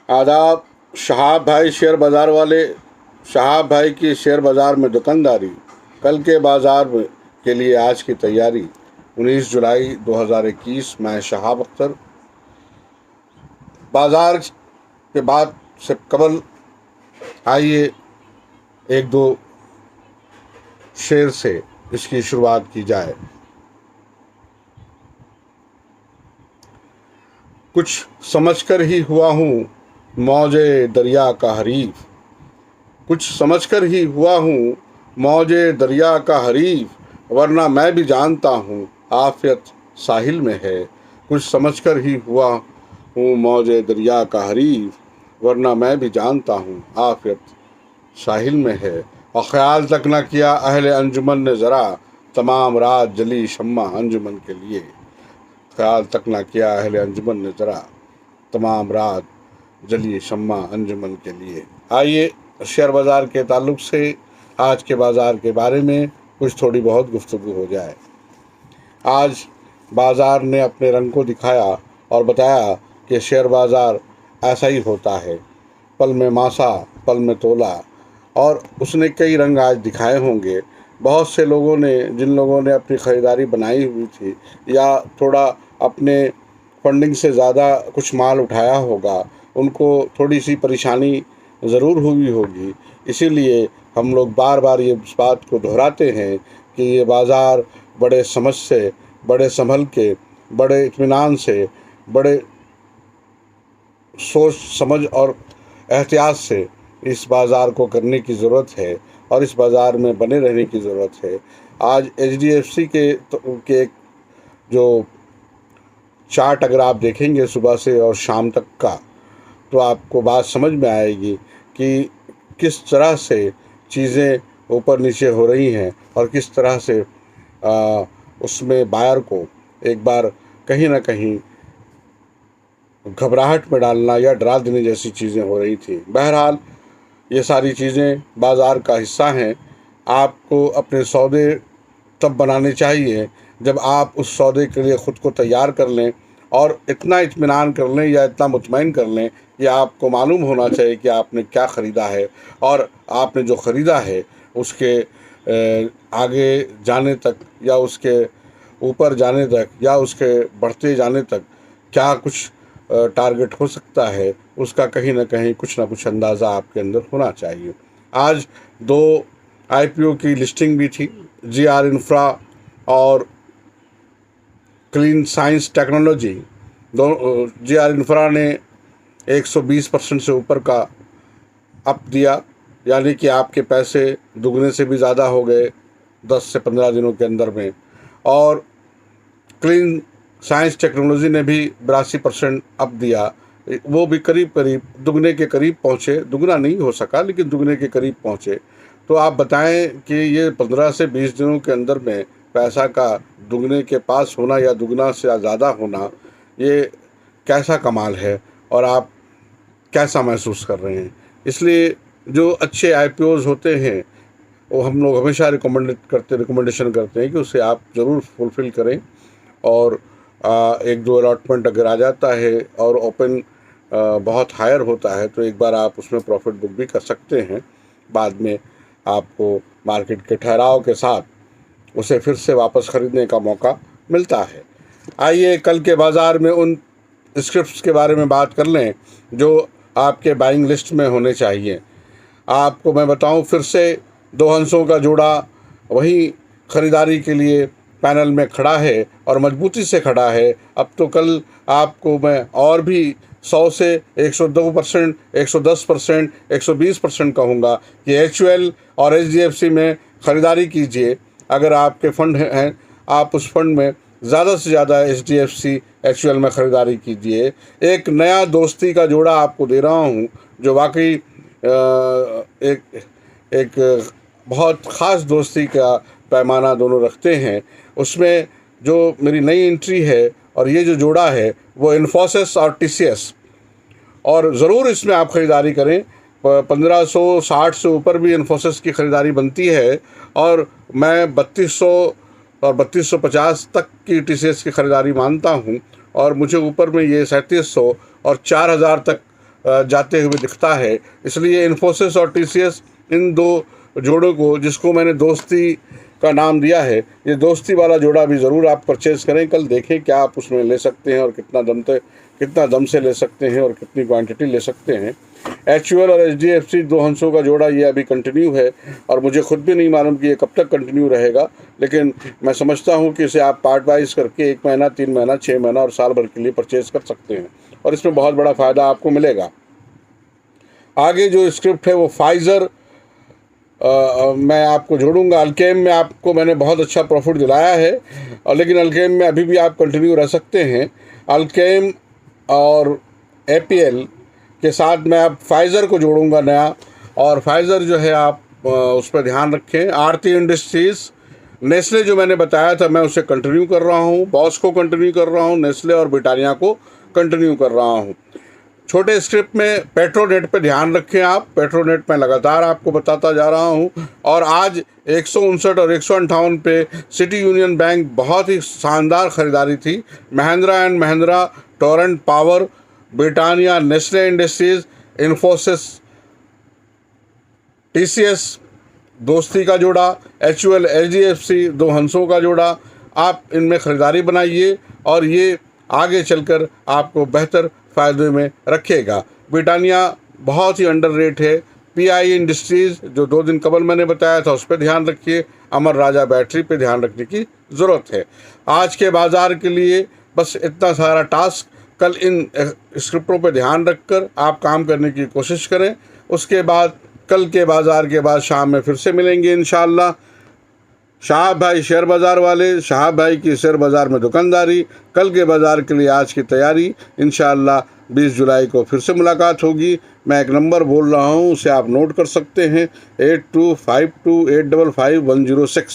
आदाब। शहाब भाई शेयर बाज़ार वाले। शहाब भाई की शेयर बाज़ार में दुकानदारी। कल के बाज़ार के लिए आज की तैयारी। 19 जुलाई 2021। मैं शहाब अख्तर। बाज़ार के बाद से कबल आइए एक दो शेर से इसकी शुरुआत की जाए। कुछ समझकर ही हुआ हूँ मौजे दरिया का हरीफ। कुछ समझकर ही हुआ हूँ मौजे दरिया का हरीफ, वरना मैं भी जानता हूँ आफियत साहिल में है। कुछ समझकर ही हुआ हूँ मौजे दरिया का हरीफ, वरना मैं भी जानता हूँ आफियत साहिल में है। और ख्याल तक न किया अहले अंजुमन ने ज़रा, तमाम रात जली शम्मा अंजुमन के लिए। ख्याल तक न किया अहले अंजुमन ने ज़रा, तमाम रात जली शम्मा अंजुमन के लिए। आइए शेयर बाज़ार के ताल्लुक़ से आज के बाज़ार के बारे में कुछ थोड़ी बहुत गुफ्तगू हो जाए। आज बाज़ार ने अपने रंग को दिखाया और बताया कि शेयर बाज़ार ऐसा ही होता है, पल में मासा पल में तोला। और उसने कई रंग आज दिखाए होंगे। बहुत से लोगों ने, जिन लोगों ने अपनी ख़रीदारी बनाई हुई थी या थोड़ा अपने फंडिंग से ज़्यादा कुछ माल उठाया होगा, उनको थोड़ी सी परेशानी ज़रूर हुई होगी। इसीलिए हम लोग बार बार ये इस बात को दोहराते हैं कि ये बाज़ार बड़े समझ से, बड़े संभल के, बड़े इत्मीनान से, बड़े सोच समझ और एहतियात से इस बाज़ार को करने की ज़रूरत है और इस बाज़ार में बने रहने की ज़रूरत है। आज HDFC के जो चार्ट अगर आप देखेंगे सुबह से और शाम तक का, तो आपको बात समझ में आएगी कि किस तरह से चीज़ें ऊपर नीचे हो रही हैं और किस तरह से उसमें बायर को एक बार कहीं ना कहीं घबराहट में डालना या डरा देने जैसी चीज़ें हो रही थी। बहरहाल ये सारी चीज़ें बाज़ार का हिस्सा हैं। आपको अपने सौदे तब बनाने चाहिए जब आप उस सौदे के लिए ख़ुद को तैयार कर लें और इतना इत्मीनान कर लें या इतना मुतमईन कर लें कि आपको मालूम होना चाहिए कि आपने क्या ख़रीदा है और आपने जो ख़रीदा है उसके आगे जाने तक या उसके ऊपर जाने तक या उसके बढ़ते जाने तक क्या कुछ टारगेट हो सकता है, उसका कहीं ना कहीं कुछ ना कुछ अंदाज़ा आपके अंदर होना चाहिए। आज 2 IPO की लिस्टिंग भी थी, GR इंफ्रा और clean science technology. GR infra ने 120% से ऊपर का अप दिया, यानी कि आपके पैसे दुगने से भी ज़्यादा हो गए 10 से 15 दिनों के अंदर में। और क्लीन साइंस टेक्नोलॉजी ने भी 82% अप दिया, वो भी करीब करीब दुगने के करीब पहुँचे। दुगना नहीं हो सका लेकिन दुगने के करीब पहुँचे। तो आप बताएं कि ये 15 से 20 दिनों के अंदर में पैसा का दुगने के पास होना या दुगना से ज़्यादा होना, ये कैसा कमाल है और आप कैसा महसूस कर रहे हैं। इसलिए जो अच्छे IPOs होते हैं वो हम लोग हमेशा रिकमेंडेशन करते हैं कि उसे आप ज़रूर फुलफ़िल करें। और 1-2 अलॉटमेंट अगर आ जाता है और ओपन बहुत हायर होता है तो एक बार आप उसमें प्रॉफिट बुक भी कर सकते हैं। बाद में आपको मार्केट के ठहराव के साथ उसे फिर से वापस ख़रीदने का मौका मिलता है। आइए कल के बाज़ार में उन स्क्रिप्ट्स के बारे में बात कर लें जो आपके बाइंग लिस्ट में होने चाहिए। आपको मैं बताऊं, फिर से 2 हंसों का जोड़ा वही ख़रीदारी के लिए पैनल में खड़ा है और मजबूती से खड़ा है। अब तो कल आपको मैं और भी 100 से 102%, 110%, 120% कहूँगा कि HUL और HDFC में ख़रीदारी कीजिए। अगर आपके फ़ंड हैं, आप उस फंड में ज़्यादा से ज़्यादा HDFC HUL में ख़रीदारी कीजिए। एक नया दोस्ती का जोड़ा आपको दे रहा हूँ जो वाकई एक बहुत ख़ास दोस्ती का पैमाना दोनों रखते हैं। उसमें जो मेरी नई एंट्री है और ये जो जोड़ा है वो इन्फोसिस और TCS, और ज़रूर इसमें आप ख़रीदारी करें। 1560 से ऊपर भी इन्फोसिस की ख़रीदारी बनती है और मैं 3200 और 3250 तक की TCS की ख़रीदारी मानता हूँ। और मुझे ऊपर में ये 3700 और 4000 तक जाते हुए दिखता है। इसलिए इन्फोसिस और टीसीएस, इन दो जोड़ों को, जिसको मैंने दोस्ती का नाम दिया है, ये दोस्ती वाला जोड़ा भी ज़रूर आप परचेज़ करें। कल देखें क्या आप उसमें ले सकते हैं और कितना दम से ले सकते हैं और कितनी क्वांटिटी ले सकते हैं। HUL और HDFC, दो हंसों का जोड़ा, ये अभी कंटिन्यू है और मुझे खुद भी नहीं मालूम कि ये कब तक कंटिन्यू रहेगा, लेकिन मैं समझता हूँ कि इसे आप पार्ट वाइज करके 1 महीना, 3 महीना, 6 महीना और साल भर के लिए परचेज़ कर सकते हैं और इसमें बहुत बड़ा फ़ायदा आपको मिलेगा। आगे जो स्क्रिप्ट है वो फाइज़र मैं आपको जोड़ूंगा। अल्केम में आपको मैंने बहुत अच्छा प्रॉफिट दिलाया है, और लेकिन अल्केम में अभी भी आप कंटिन्यू रह सकते हैं। अल्केम और APL के साथ मैं अब फाइज़र को जोड़ूंगा नया, और फाइज़र जो है आप उस पर ध्यान रखें। आरती इंडस्ट्रीज़, नेस्ले जो मैंने बताया था मैं उसे कंटिन्यू कर रहा हूँ, बॉस को कंटिन्यू कर रहा हूँ, नेस्ले और ब्रिटानिया को कंटिन्यू कर रहा हूँ। छोटे स्क्रिप्ट में पेट्रोनेट पे ध्यान रखें आप। पेट्रोनेट में लगातार आपको बताता जा रहा हूं। और आज 159 और 158 पे सिटी यूनियन बैंक, बहुत ही शानदार खरीदारी थी। Mahindra and Mahindra, Torrent power, Britannia, Nestle industries, Infosys, TCS दोस्ती का जोड़ा, HUL HDFC दो हंसों का जोड़ा, आप इनमें ख़रीदारी बनाइए और ये आगे चलकर आपको बेहतर फ़ायदे में रखेगा। ब्रिटानिया बहुत ही अंडर रेट है। PI इंडस्ट्रीज़ जो 2 दिन कबल मैंने बताया था उस पर ध्यान रखिए। अमर राजा बैटरी पे ध्यान रखने की ज़रूरत है। आज के बाज़ार के लिए बस इतना सारा टास्क। कल इन स्क्रिप्टों पे ध्यान रखकर आप काम करने की कोशिश करें। उसके बाद कल के बाज़ार के बाद शाम में फिर से मिलेंगे इंशाअल्लाह। शाहब भाई शेयर बाज़ार वाले, शाहब भाई की शेयर बाज़ार में दुकानदारी, कल के बाज़ार के लिए आज की तैयारी। इंशाअल्लाह 20 जुलाई को फिर से मुलाकात होगी। मैं एक नंबर बोल रहा हूँ, उसे आप नोट कर सकते हैं, 8252855106।